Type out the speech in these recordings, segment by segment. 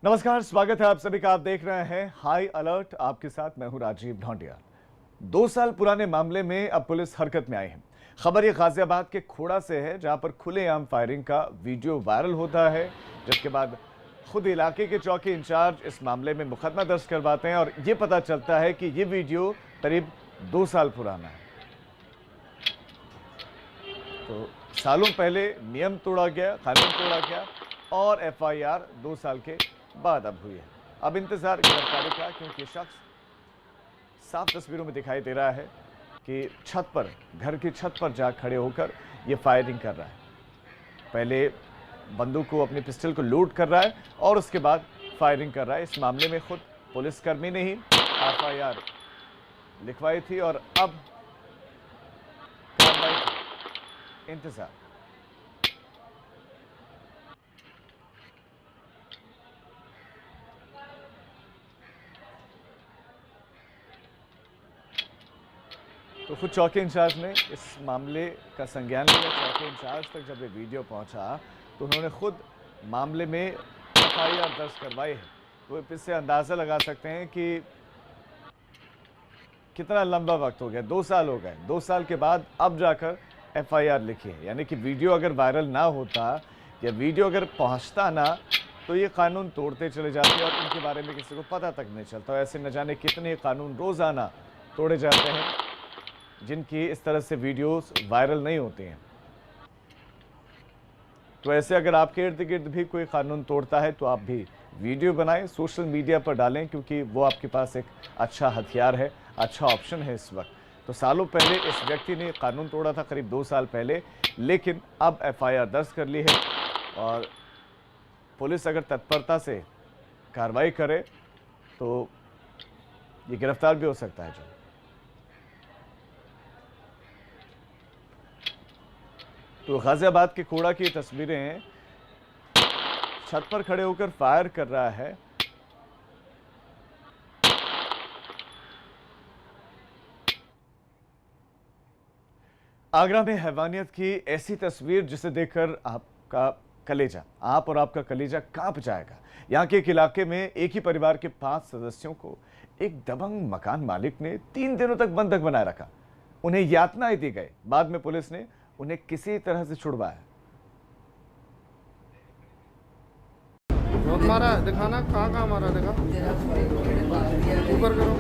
नमस्कार, स्वागत है आप सभी का। आप देख रहे हैं हाई अलर्ट। आपके साथ मैं हूं राजीव ढोंडिया। 2 साल पुराने मामले में अब पुलिस हरकत में आई है। खबर ये गाजियाबाद के खोड़ा से है, जहां पर खुलेआम फायरिंग का वीडियो वायरल होता है, जिसके बाद खुद इलाके के चौकी इंचार्ज इस मामले में मुकदमा दर्ज करवाते हैं और ये पता चलता है कि ये वीडियो करीब 2 साल पुराना है। तो सालों पहले नियम तोड़ा गया, कानून तोड़ा गया और एफआईआर 2 साल के बाद अब हुई है। अब इंतजार गिरफ्तारी का, क्योंकि शख्स साफ तस्वीरों में दिखाई दे रहा है कि छत पर, घर की छत पर जा खड़े होकर ये फायरिंग कर रहा है। पहले बंदूक को, अपनी पिस्टल को लोड कर रहा है और उसके बाद फायरिंग कर रहा है। इस मामले में खुद पुलिसकर्मी ने ही एफआईआर लिखवाई थी और अब कार्रवाई का इंतजार। तो खुद चौकी इंचार्ज ने इस मामले का संज्ञान लिया। चौकी इंचार्ज तक जब ये वीडियो पहुंचा तो उन्होंने खुद मामले में एफआईआर दर्ज करवाई है। तो इससे अंदाज़ा लगा सकते हैं कि कितना लंबा वक्त हो गया। 2 साल हो गए। 2 साल के बाद अब जाकर एफआईआर लिखी है। यानी कि वीडियो अगर वायरल ना होता या वीडियो अगर पहुंचता ना, तो ये कानून तोड़ते चले जाते और इनके बारे में किसी को पता तक नहीं चलता। ऐसे न जाने कितने कानून रोज़ाना तोड़े जाते हैं जिनकी इस तरह से वीडियोस वायरल नहीं होती हैं। तो ऐसे अगर आपके इर्द गिर्द भी कोई कानून तोड़ता है तो आप भी वीडियो बनाएं, सोशल मीडिया पर डालें, क्योंकि वो आपके पास एक अच्छा हथियार है, अच्छा ऑप्शन है इस वक्त। तो सालों पहले इस व्यक्ति ने कानून तोड़ा था, करीब 2 साल पहले, लेकिन अब एफआईआर दर्ज कर ली है और पुलिस अगर तत्परता से कार्रवाई करे तो ये गिरफ्तार भी हो सकता है। तो गाजियाबाद के खोड़ा की तस्वीरें हैं। छत पर खड़े होकर फायर कर रहा है। आगरा में हैवानियत की ऐसी तस्वीर जिसे देखकर आपका कलेजा, आप और आपका कलेजा कांप जाएगा। यहाँ के एक इलाके में एक ही परिवार के 5 सदस्यों को एक दबंग मकान मालिक ने 3 दिनों तक बंधक बनाए रखा। उन्हें यातनाएं दी गई। बाद में पुलिस ने उन्हें किसी तरह से छुड़वाया। बहुत मारा है, दिखाना कहाँ मारा, देखा ऊपर करो।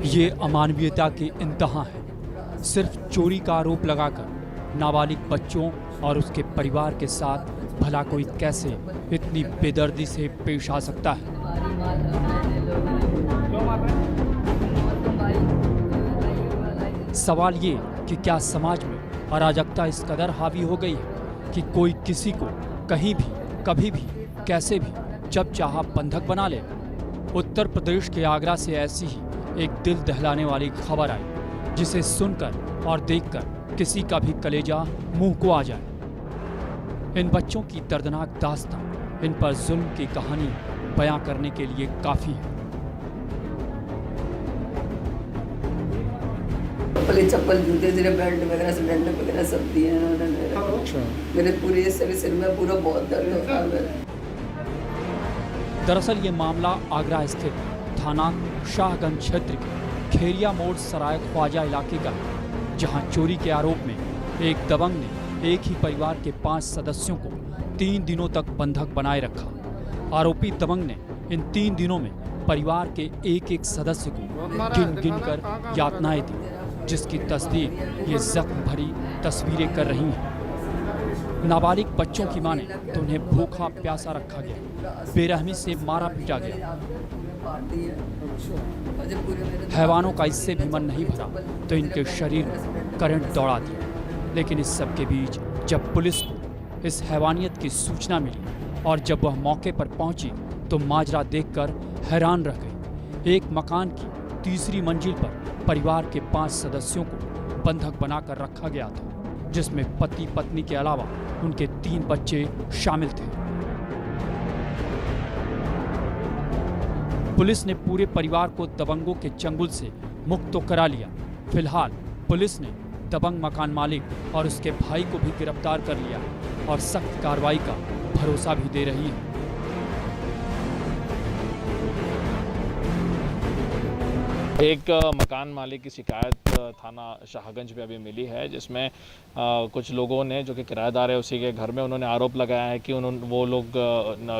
ये अमानवीयता के इंतहा है। सिर्फ चोरी का आरोप लगाकर नाबालिग बच्चों और उसके परिवार के साथ भला कोई कैसे इतनी बेदर्दी से पेश आ सकता है। सवाल ये कि क्या समाज में अराजकता इस कदर हावी हो गई है कि कोई किसी को कहीं भी, कभी भी, कैसे भी, जब चाहा बंधक बना ले। उत्तर प्रदेश के आगरा से ऐसी ही एक दिल दहलाने वाली खबर आई, जिसे सुनकर और देखकर किसी का भी कलेजा मुंह को आ जाए। इन बच्चों की दर्दनाक दास्तां इन पर जुल्म की कहानी बयां करने के लिए काफ़ी है। चप्पल जूते तेरे बेल्ट वगैरह सिलेंडर वगैरह सब दिए हैं उन्होंने। मेरे पूरे सिर में पूरा बहुत दर्द होता है। दरअसल ये मामला आगरा स्थित थाना शाहगंज क्षेत्र के खेरिया मोड़ सराय ख्वाजा इलाके का है, जहां चोरी के आरोप में एक दबंग ने एक ही परिवार के 5 सदस्यों को 3 दिनों तक बंधक बनाए रखा। आरोपी दबंग ने इन 3 दिनों में परिवार के एक-एक सदस्य को गिन गिन कर यातनाएं दी, जिसकी तस्दीक ये जख्म भरी तस्वीरें कर रही हैं। नाबालिग बच्चों की माने तो उन्हें भूखा प्यासा रखा गया, बेरहमी से मारा पीटा गया। हैवानों का इससे भी मन नहीं भरा तो इनके शरीर में करंट दौड़ा दिया। लेकिन इस सब के बीच जब पुलिस को इस हैवानियत की सूचना मिली और जब वह मौके पर पहुंची तो माजरा देखकर हैरान रह गई। एक मकान की 3री मंजिल पर परिवार के 5 सदस्यों को बंधक बनाकर रखा गया था, जिसमें पति पत्नी के अलावा उनके 3 बच्चे शामिल थे। पुलिस ने पूरे परिवार को दबंगों के चंगुल से मुक्त तो करा लिया। फिलहाल पुलिस ने दबंग मकान मालिक और उसके भाई को भी गिरफ्तार कर लिया और सख्त कार्रवाई का भरोसा भी दे रही है। एक मकान मालिक की शिकायत थाना शाहगंज में अभी मिली है, जिसमें कुछ लोगों ने, जो कि किराएदार है उसी के घर में, उन्होंने आरोप लगाया है कि वो लोग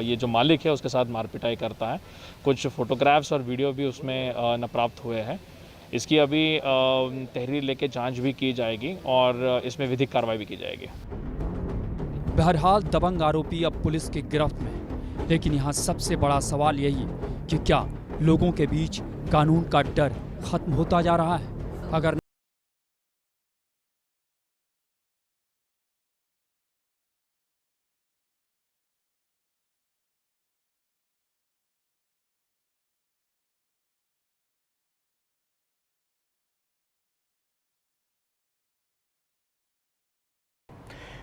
ये जो मालिक है उसके साथ मारपिटाई करता है। कुछ फोटोग्राफ्स और वीडियो भी उसमें न प्राप्त हुए हैं। इसकी अभी तहरीर लेके जांच भी की जाएगी और इसमें विधिक कार्रवाई भी की जाएगी। बहरहाल दबंग आरोपी अब पुलिस की गिरफ्त में, लेकिन यहाँ सबसे बड़ा सवाल यही कि क्या लोगों के बीच कानून का डर खत्म होता जा रहा है? अगर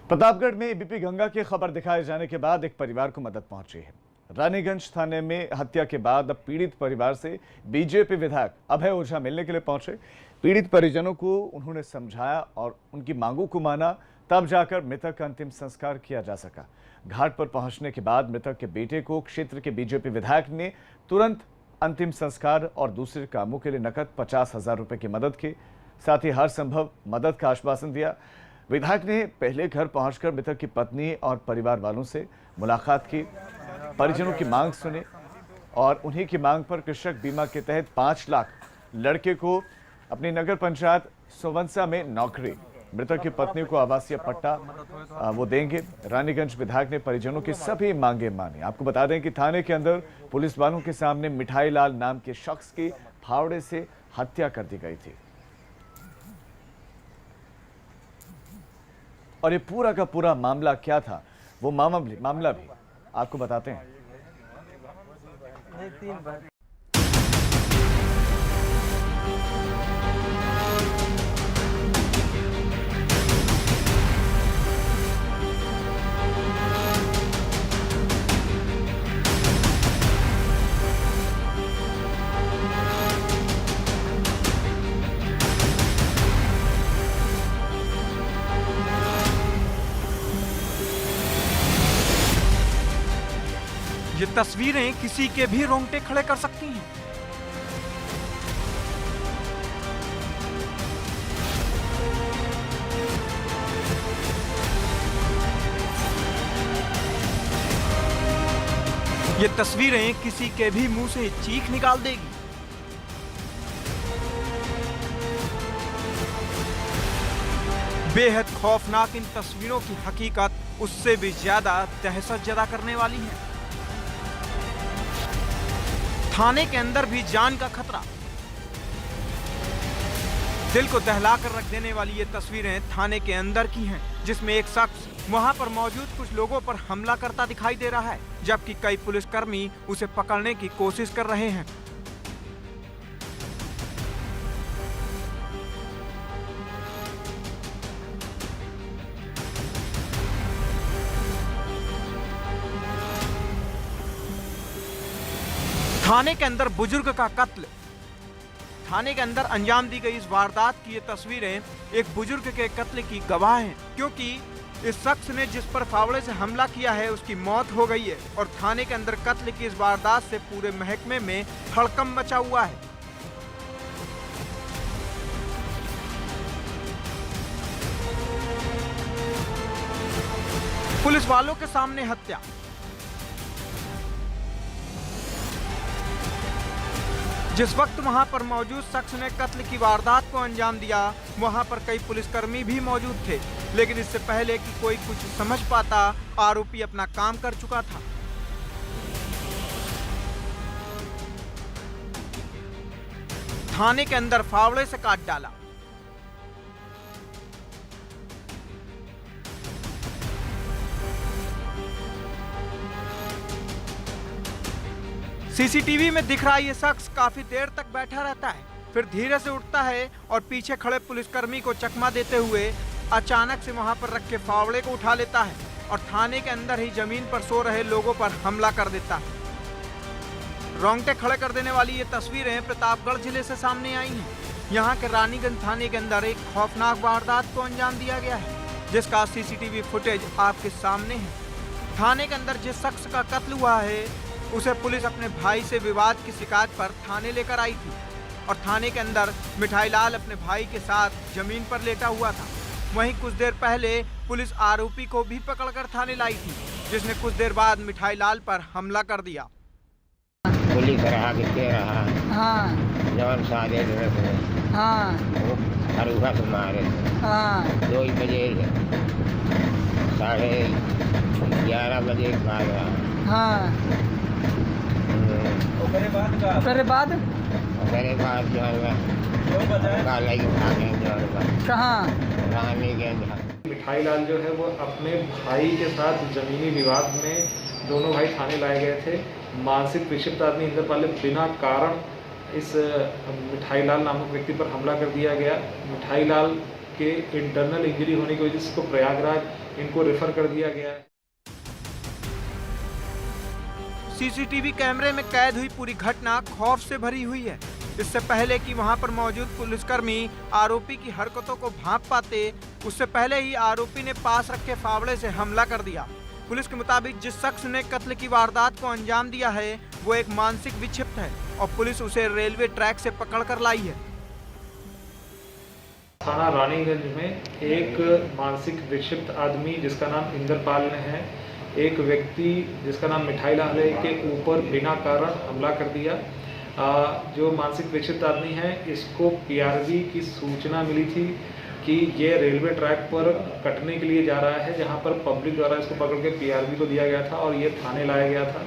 प्रतापगढ़ में एबीपी गंगा की खबर दिखाए जाने के बाद एक परिवार को मदद पहुंची है। रानीगंज थाने में हत्या के बाद अब पीड़ित परिवार से बीजेपी विधायक अभय ओझा मिलने के लिए पहुंचे। पीड़ित परिजनों को उन्होंने समझाया और उनकी मांगों को माना, तब जाकर मृतक का अंतिम संस्कार किया जा सका। घाट पर पहुंचने के बाद मृतक के बेटे को क्षेत्र के बीजेपी विधायक ने तुरंत अंतिम संस्कार और दूसरे कामों के लिए नकद 50,000 रुपए की मदद की। साथ ही हर संभव मदद का आश्वासन दिया। विधायक ने पहले घर पहुंचकर मृतक की पत्नी और परिवार वालों से मुलाकात की, परिजनों की मांग सुनी और उन्हीं की मांग पर कृषक बीमा के तहत 5 लाख लड़के को अपनी नगर पंचायत सोवंसा में नौकरी, मृतक की पत्नी को आवासीय पट्टा वो देंगे। रानीगंज विधायक ने परिजनों की सभी मांगे मानी। आपको बता दें कि थाने के अंदर पुलिस वालों के सामने मिठाई लाल नाम के शख्स की फावड़े से हत्या कर दी गई थी और ये पूरा का पूरा मामला क्या था, वो मामला भी आपको बताते हैं। ये तस्वीरें किसी के भी रोंगटे खड़े कर सकती हैं। ये तस्वीरें किसी के भी मुंह से चीख निकाल देगी। बेहद खौफनाक इन तस्वीरों की हकीकत उससे भी ज्यादा दहशत जदा करने वाली है। थाने के अंदर भी जान का खतरा। दिल को दहला कर रख देने वाली ये तस्वीरें थाने के अंदर की हैं, जिसमें एक शख्स वहां पर मौजूद कुछ लोगों पर हमला करता दिखाई दे रहा है, जबकि कई पुलिसकर्मी उसे पकड़ने की कोशिश कर रहे हैं। थाने के अंदर बुजुर्ग का कत्ल। थाने के अंदर अंजाम दी गई इस वारदात की ये तस्वीरें एक बुजुर्ग के कत्ल की गवाह हैं, क्योंकि इस शख्स ने जिस पर फावड़े से हमला किया है उसकी मौत हो गई है और थाने के अंदर कत्ल की इस वारदात से पूरे महकमे में हड़कंप मचा हुआ है। पुलिस वालों के सामने हत्या। जिस वक्त वहां पर मौजूद शख्स ने कत्ल की वारदात को अंजाम दिया, वहां पर कई पुलिसकर्मी भी मौजूद थे, लेकिन इससे पहले कि कोई कुछ समझ पाता, आरोपी अपना काम कर चुका था। थाने के अंदर फावड़े से काट डाला। सीसीटीवी में दिख रहा ये शख्स काफी देर तक बैठा रहता है, फिर धीरे से उठता है और पीछे खड़े पुलिसकर्मी को चकमा देते हुए अचानक से वहां पर रखे फावड़े को उठा लेता है और थाने के अंदर ही जमीन पर सो रहे लोगों पर हमला कर देता है। रोंगटे खड़े कर देने वाली ये तस्वीरें प्रतापगढ़ जिले से सामने आई हैं। यहाँ के रानीगंज थाने के अंदर एक खौफनाक वारदात को अंजाम दिया गया है। जिसका सीसीटीवी फुटेज आपके सामने है। थाने के अंदर जिस शख्स का कत्ल हुआ है उसे पुलिस अपने भाई से विवाद की शिकायत पर थाने लेकर आई थी और थाने के अंदर मिठाई लाल अपने भाई के साथ जमीन पर लेटा हुआ था। वहीं कुछ देर पहले पुलिस आरोपी को भी पकड़कर थाने लाई थी, जिसने कुछ देर बाद मिठाई लाल पर हमला कर दिया। पुलिस रहा कितने रहा हाँ जवान सादे हाँ वो हरुहा से मारे हाँ 2 बजे 11:30 बजे मारा। हाँ ओकरे बाद जो है कालाई भागे जो है कहाँ रानीगंज। मिठाई लाल जो है वो अपने भाई के साथ जमीनी विवाद में दोनों भाई थाने लाए गए थे। मानसिक विक्षिप्त आदमी इंद्रपाल ने बिना कारण इस मिठाई लाल नामक व्यक्ति पर हमला कर दिया गया। मिठाई लाल के इंटरनल इंजरी होने की वजह से इसको प्रयागराज इनको रेफर कर दिया गया है। सीसीटीवी कैमरे में कैद हुई पूरी घटना खौफ से भरी हुई है। इससे पहले कि वहां पर मौजूद पुलिसकर्मी आरोपी की हरकतों को भांप पाते, उससे पहले ही आरोपी ने पास रखे फावड़े से हमला कर दिया। पुलिस के मुताबिक जिस शख्स ने कत्ल की वारदात को अंजाम दिया है वो एक मानसिक विक्षिप्त है और पुलिस उसे रेलवे ट्रैक से पकड़कर लाई है। थाना रानीगंज में एक मानसिक विक्षिप्त आदमी जिसका नाम इंद्रपाल है, एक व्यक्ति जिसका नाम मिठाई लाल है के ऊपर बिना कारण हमला कर दिया। जो मानसिक विक्षिप्त आदमी है इसको पीआरबी की सूचना मिली थी कि ये रेलवे ट्रैक पर कटने के लिए जा रहा है, जहां पर पब्लिक द्वारा इसको पकड़ के पीआरबी को दिया गया था और ये थाने लाया गया था।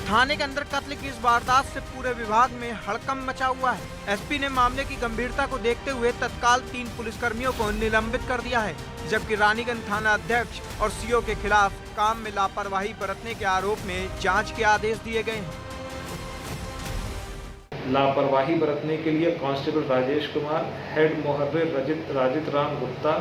थाने के अंदर कत्ल की इस वारदात से पूरे विभाग में हड़कंप मचा हुआ है। एसपी ने मामले की गंभीरता को देखते हुए तत्काल 3 पुलिसकर्मियों को निलंबित कर दिया है, जबकि रानीगंज थाना अध्यक्ष और सीओ के खिलाफ काम में लापरवाही बरतने के आरोप में जांच के आदेश दिए गए हैं। लापरवाही बरतने के लिए कांस्टेबल राजेश कुमार, हेड मोहर्रे राजित राम गुप्ता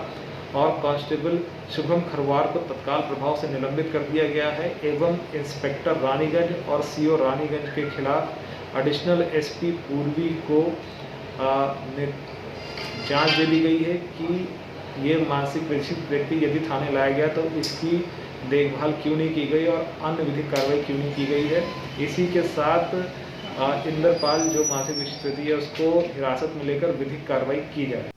और कांस्टेबल शुभम खरवार को तत्काल प्रभाव से निलंबित कर दिया गया है एवं इंस्पेक्टर रानीगंज और सीओ रानीगंज के खिलाफ एडिशनल एसपी पूर्वी को जांच दे दी गई है कि ये मानसिक विक्षिप्त व्यक्ति यदि थाने लाया गया तो इसकी देखभाल क्यों नहीं की गई और अन्य विधिक कार्रवाई क्यों नहीं की गई है। इसी के साथ इंद्रपाल जो मानसिक विक्षिप्त व्यक्ति है उसको हिरासत में लेकर विधिक कार्रवाई की जाए।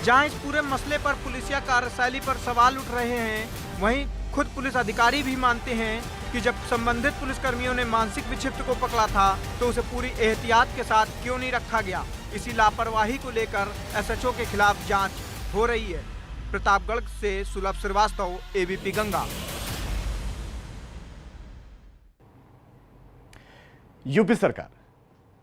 जहां इस पूरे मसले पर पुलिसिया कार्यशैली पर सवाल उठ रहे हैं, वहीं खुद पुलिस अधिकारी भी मानते हैं कि जब संबंधित पुलिसकर्मियों ने मानसिक विक्षिप्त को पकड़ा था तो उसे पूरी एहतियात के साथ क्यों नहीं रखा गया। इसी लापरवाही को लेकर एसएचओ के खिलाफ जांच हो रही है। प्रतापगढ़ से सुलभ श्रीवास्तव, एबीपी गंगा। यूपी सरकार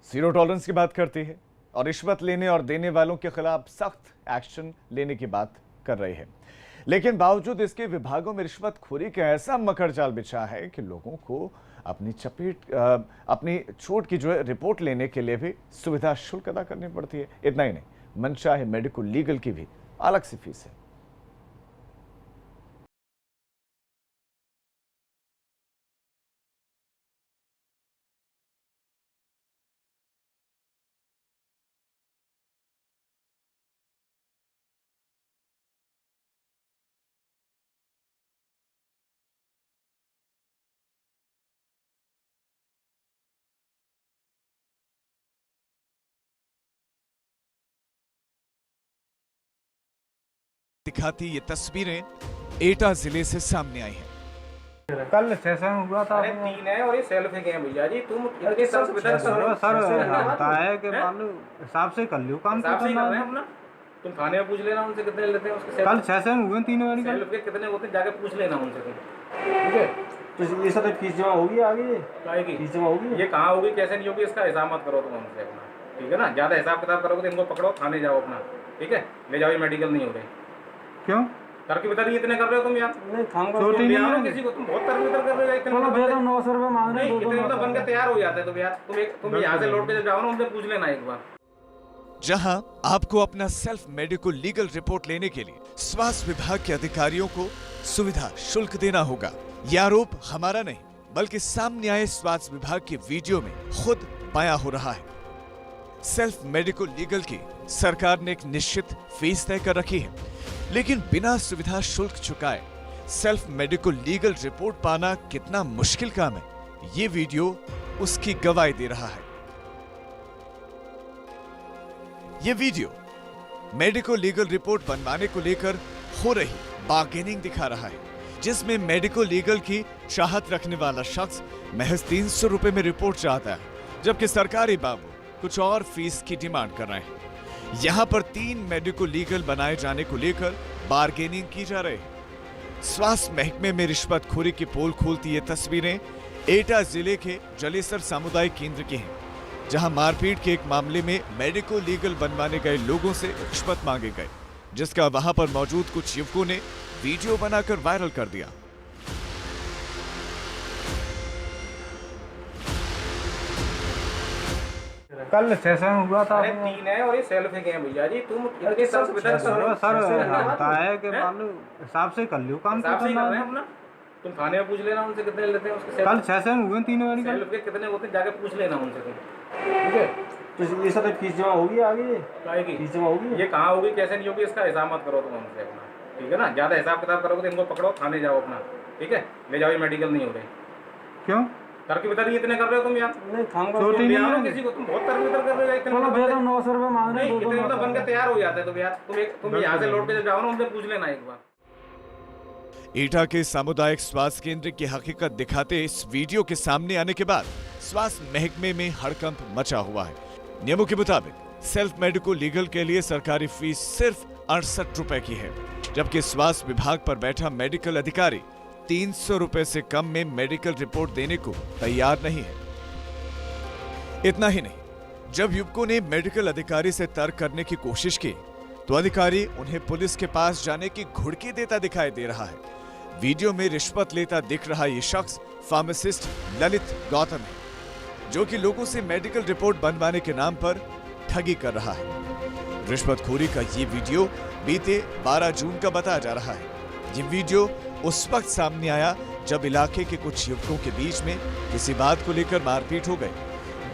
जीरो टॉलरेंस की बात करती है और रिश्वत लेने और देने वालों के खिलाफ सख्त एक्शन लेने की बात कर रही है, लेकिन बावजूद इसके विभागों में रिश्वतखोरी का ऐसा मकर जाल बिछा है कि लोगों को अपनी छूट की जो है रिपोर्ट लेने के लिए भी सुविधा शुल्क अदा करनी पड़ती है। इतना ही नहीं, मनचाहे मेडिको लीगल की भी अलग सी फीस है। दिखाती ये तस्वीरें एटा जिले से सामने आई हैं। कल सेशन हुआ था। 3 है और ये सेल्फ है भैया जी। तुम इनके सर होता है कि मान लो हिसाब से कर लो काम हिसाब से कर रहे हैं अपना। तुम थाने में पूछ लेना उनसे कितने लेते हैं उसके। कल सेशन हुए 3 वाली सेल्फ के कितने होते हैं जाके पूछ लेना उनसे। ठीक है, तो ये सब फीस जमा होगी आगे। आएगी फीस जमा होगी। ये कहाँ होगी कैसे नहीं होगी इसका हिसाब मत करो तुम उनसे अपना। ठीक है ना, ज्यादा हिसाब किताब करोगे तो इनको पकड़ो, थाने जाओ अपना। ठीक है, ले जाओ, ये मेडिकल नहीं हो रहे। क्यों करके बता इतने कर रहे हो तुम यार। नहीं किसी को तुम बहुत तरह कर रहे हो। इतने 900 रुपए मांग रहे हैं, इतने मतलब बन के तैयार हो जाते हैं। तो यार तुम यहाँ से लौट के जाओ ना, उनसे पूछ लेना एक बार। जहां आपको अपना सेल्फ मेडिको लीगल रिपोर्ट लेने के लिए स्वास्थ्य विभाग के अधिकारियों को सुविधा शुल्क देना होगा। यह आरोप हमारा नहीं बल्कि सामने आए स्वास्थ्य विभाग के वीडियो में खुद बयां हो रहा है। सेल्फ मेडिको लीगल की सरकार ने एक निश्चित फीस तय कर रखी है, लेकिन बिना सुविधा शुल्क चुकाए सेल्फ मेडिकल लीगल रिपोर्ट पाना कितना मुश्किल काम है, ये वीडियो उसकी गवाही दे रहा है। ये वीडियो मेडिकल लीगल रिपोर्ट बनवाने को लेकर हो रही बार्गेनिंग दिखा रहा है, जिसमें मेडिकल लीगल की चाहत रखने वाला शख्स महज 300 रुपए में रिपोर्ट चाहता है, जबकि सरकारी बाबू कुछ और फीस की डिमांड कर रहे हैं। यहां पर 3 मेडिकल लीगल बनाए जाने को लेकर बार्गेनिंग की जा रही है। स्वास्थ्य महकमे में रिश्वतखोरी की पोल खोलती ये तस्वीरें एटा जिले के जलेसर सामुदायिक केंद्र की हैं, जहां मारपीट के एक मामले में मेडिकल लीगल बनवाने गए लोगों से रिश्वत मांगे गए, जिसका वहां पर मौजूद कुछ युवकों ने वीडियो बनाकर वायरल कर दिया। कल सेशन हुआ था। अरे 3 है और ये सेल्फ के हैं भैया जी, तुम इनके साथ वितरण करो। सर होता है कि मान लो हिसाब से कर लो काम, हिसाब से ही कर रहे हैं अपना। तुम थाने में पूछ लेना उनसे कितने लेते हैं उसके। कल सेशन हुए 3 वाली का सेल्फ के कितने होते हैं जाके पूछ लेना उनसे तुम, ठीक है। तो ये सब फीस जमा होगी आगे, आएगी फीस जमा होगी। ये कहाँ होगी कैसे नहीं होगी इसका हिसाब मत करो तुम उनसे अपना, ठीक है ना। ज्यादा हिसाब किताब करोगे तो इनको पकड़ो, थाने जाओ अपना, ठीक है। ले जाओ, ये मेडिकल नहीं हो रहे। क्यों करके वितर इतने कर रहे हो तुम यार? नहीं छोटी नहीं है किसी को, तुम बहुत तरह वितर कर रहे हो। इतने 900 रुपए मांग रहे हैं, इतने मतलब बन के तैयार हो जाते हैं। तो यार तुम यहाँ से लौट के जब जाओ ना, उनसे पूछ लेना एक बार। एटा के सामुदायिक स्वास्थ्य केंद्र की हकीकत दिखाते इस वीडियो के सामने आने के बाद स्वास्थ्य महकमे में हड़कंप मचा हुआ है। नियमों के मुताबिक सेल्फ मेडिकल लीगल के लिए सरकारी फीस सिर्फ 68 रुपए की है, जबकि स्वास्थ्य विभाग पर बैठा मेडिकल अधिकारी 300 रुपए से कम में मेडिकल रिपोर्ट देने को तैयार नहीं है। इतना ही नहीं, जब युवकों ने मेडिकल अधिकारी से तर्क करने की कोशिश की तो अधिकारी उन्हें पुलिस के पास जाने की घुड़की देता दिखाई दे रहा है। वीडियो में रिश्वत लेता दिख रहा ये शख्स फार्मासिस्ट ललित गौतम है, जो कि लोगों से मेडिकल रिपोर्ट बनवाने के नाम पर ठगी कर रहा है। रिश्वतखोरी का ये वीडियो बीते 12 जून का बताया जा रहा है। ये वीडियो उस वक्त सामने आया जब इलाके के कुछ युवकों के बीच में किसी बात को लेकर मारपीट हो गई,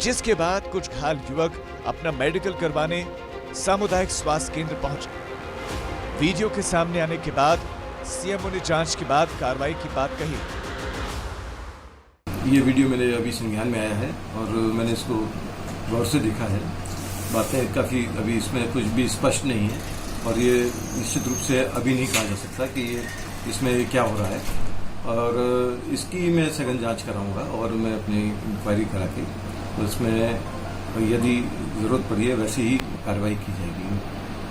जिसके बाद कुछ घायल युवक अपना मेडिकल करवाने सामुदायिक स्वास्थ्य केंद्र पहुंचे। वीडियो के सामने आने के बाद सीएमओ ने जांच के बाद कार्रवाई की बात कही। ये वीडियो मेरे अभी संज्ञान में आया है और मैंने इसको गौर से देखा है। बातें काफ़ी अभी इसमें कुछ भी स्पष्ट नहीं है और ये निश्चित रूप से अभी नहीं कहा जा सकता कि ये इसमें क्या हो रहा है, और इसकी मैं सघन जांच कराऊंगा और मैं अपनी इंक्वायरी करा के तो इसमें यदि ज़रूरत पड़ी है वैसे ही कार्रवाई की जाएगी।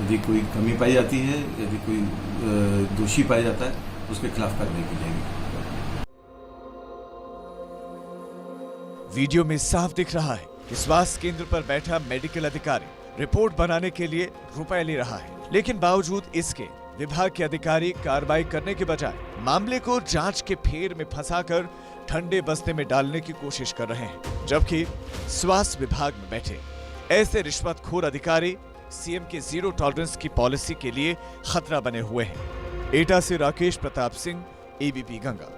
यदि कोई कमी पाई जाती है, यदि कोई दोषी पाया जाता है उसके खिलाफ कार्रवाई की जाएगी। वीडियो में साफ दिख रहा है कि स्वास्थ्य केंद्र पर बैठा मेडिकल अधिकारी रिपोर्ट बनाने के लिए रुपए ले रहा है, लेकिन बावजूद इसके विभाग के अधिकारी कार्रवाई करने के बजाय मामले को जांच के फेर में फंसाकर ठंडे बस्ते में डालने की कोशिश कर रहे हैं, जबकि स्वास्थ्य विभाग में बैठे ऐसे रिश्वतखोर अधिकारी सीएम के जीरो टॉलरेंस की पॉलिसी के लिए खतरा बने हुए हैं। एटा से राकेश प्रताप सिंह, एबीपी गंगा।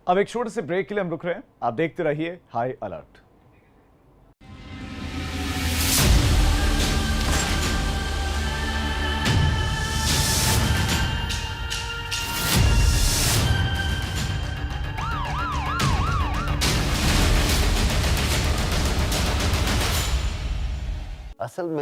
अब एक छोटे से ब्रेक के लिए हम रुक रहे हैं, आप देखते रहिए हाई अलर्ट। असल में